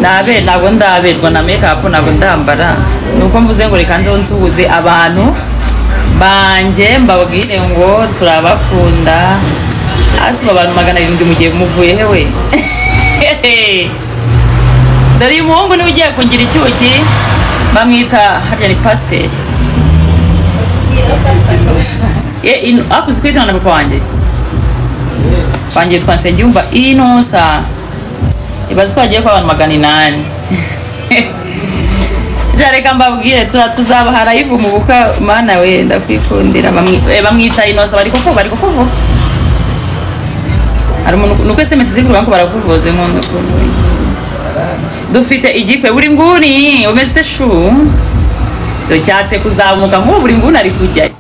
nabe ntabwo ndaberwa na makeup ntabwo ndambara nuko mvuze ngo reka nzo nsuhuze abantu banje mbabwire ngo turabakunda asi abantu 700 mugiye muvuye hewe Dari umuhungu ni ugiye kugira icyuki bamwita harya ni pasteur akuzi kwitana na papa wanjye twanse njumva inosa ibaze twagiye kwa abantu 800 jareka mbabwire tuzaba harayivu mu buka mana we ndakwikundira bamwita inosa bari kuvuga hari umuntu nuko SMS ziri kubanko barakuvuze nkondo dufite igikwe buri nguni umeze shu docyatse kuzamuka nko buri nguni ari kujya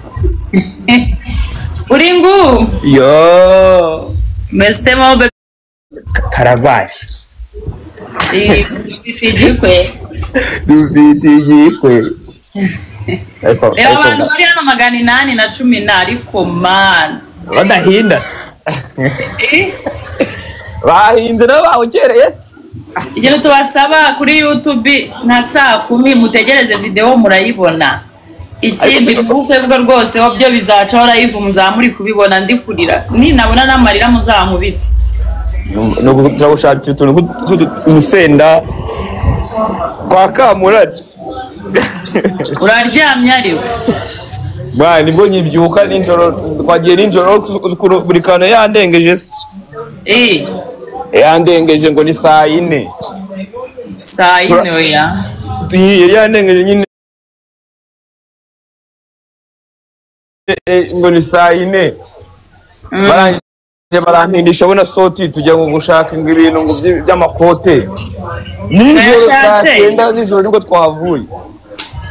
buri ngu yo meste mo Karabashi dufite igikwe abantu bari hano 810 ariko man badahinda bahindura bawukereye ikintu tubasaba kuri YouTube nka saa 10 mutegereze video murayibona ikindi ubukwe bwo rwose wabyo bizaca live muzamuri kubibona ndi kurira ni nabona namarira muzankubite no turashaka utuntu umusenda kwa Kamura uraryamye ariwe bwa nibwo nyibyuka ninjoro twagiye ninjoro buri kantu yandengeje yandengeje ngo ni saa 4 oya yandengeje nyine ngo ni saa 4 barangije barantindisha bona soti tujya ngo gushaka ibintu ngo by'amakote ninjoro saa 9 z'ijoro nibwo twavuye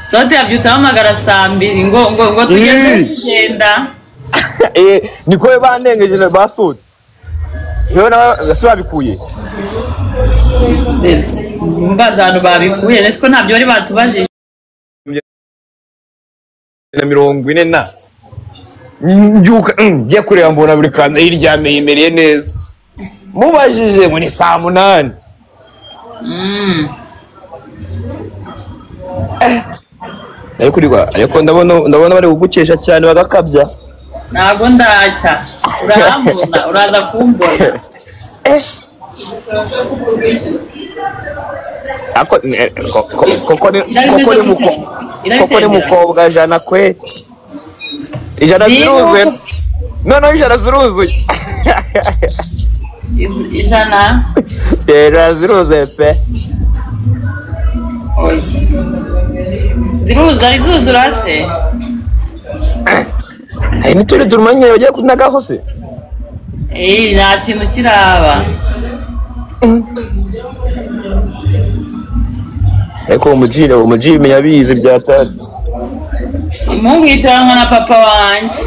sote yabyutse amagara saa 2 ngo tugeze kugenda niko bandengeje basote yo nasubabikuye mbaza abantu babikuye nese ko ntabyo bari batubajije na 40 na njuka ngiye kureba mbona buri kandi iryame yimereye neza mubajije ngo ni saa 8 ariko ndabona bari kugukesha cyane bagakabya ntago ndacya urambona uraza kumbona koko ni mukobwa jana kwe ijana ziruzuye none ijana ziruzuye ijana ziruzuye pe ziruzura se hari n'utundi turumanye bagiye kunagaho se nta kintu kiraba ariko umujire menya bizi byatari mumwitanga na papa wanjye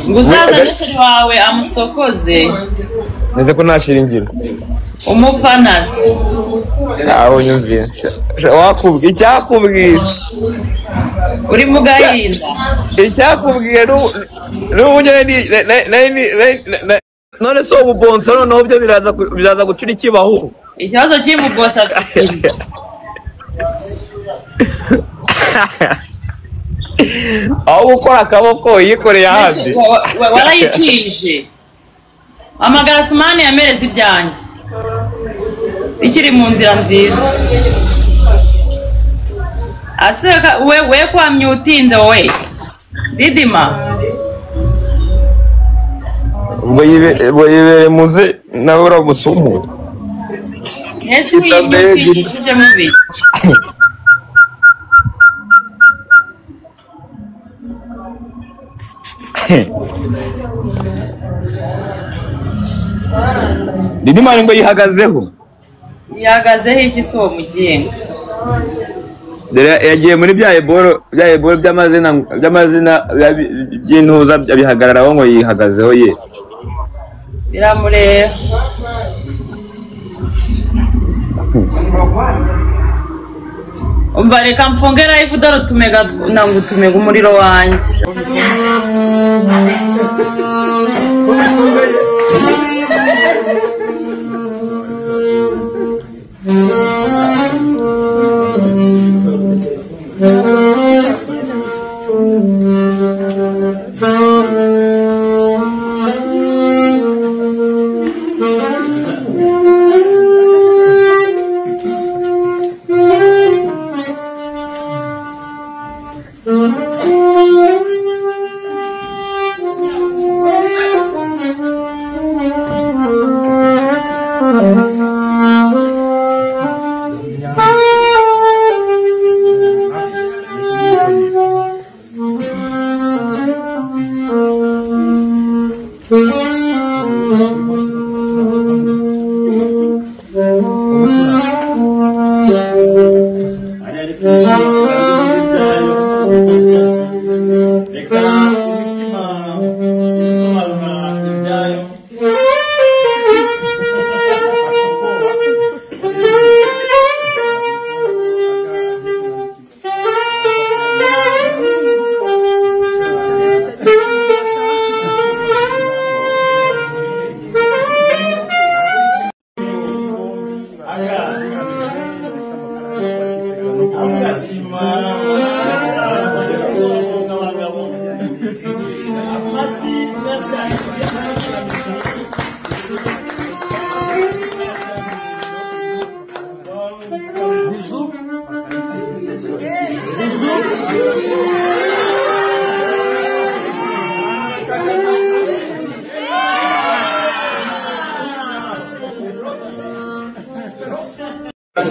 ngo uzaza n'ishuri wawe amusokoze neze ko nashiringira umufanazi aho nyumviye wakubwiye icyakubwiye uri mu gahinda icyakubwiye n'ubunyene none so ububonsa noneho byo biraza gucura ikibaho ikibazo cy'imubonsa afite aho gukora akaboko yikoreye hasi warayitije amagara sumani yamereza ibyanjye ikiri mu nzira nziza aseka we kwamye utinze wowe didima ngo yibere muze nawe uramusumu ese wiyimutishije mubi didima ngo yihagazeho iki si uwo mugenga yagiye muri bya eboro by'amazina by'intuza bihagararaho ngo yihagazeho ye biramureba umva reka mfunge live dore utumega nangu utumega umuriro wanjye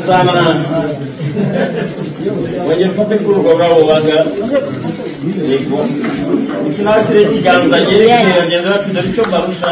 Sana wenye mfate kurugora ubaga yego ikinasire kiganza yeye yagenda batsinda bico barusha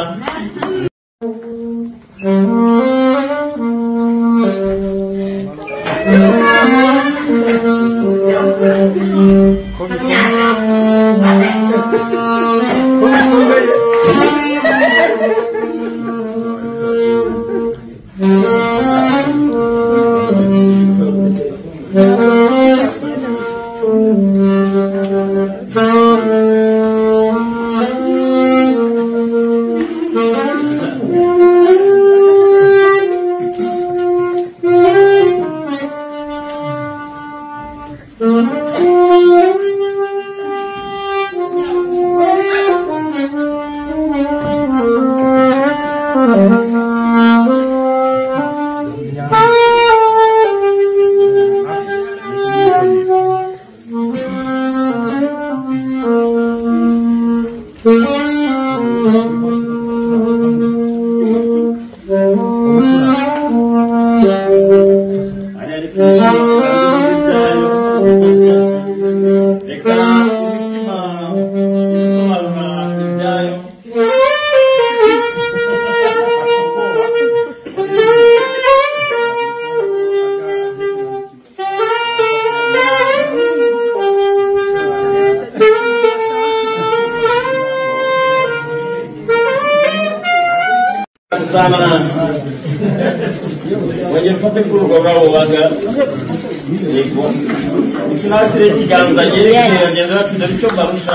sana wenye mfate kurugora ubaga yego ikinasire kiganza yeye yagenda batsinda bico barusha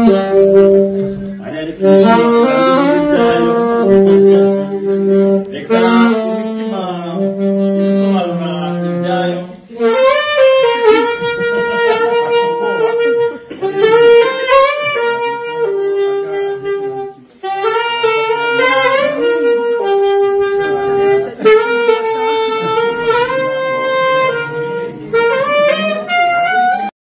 Yes.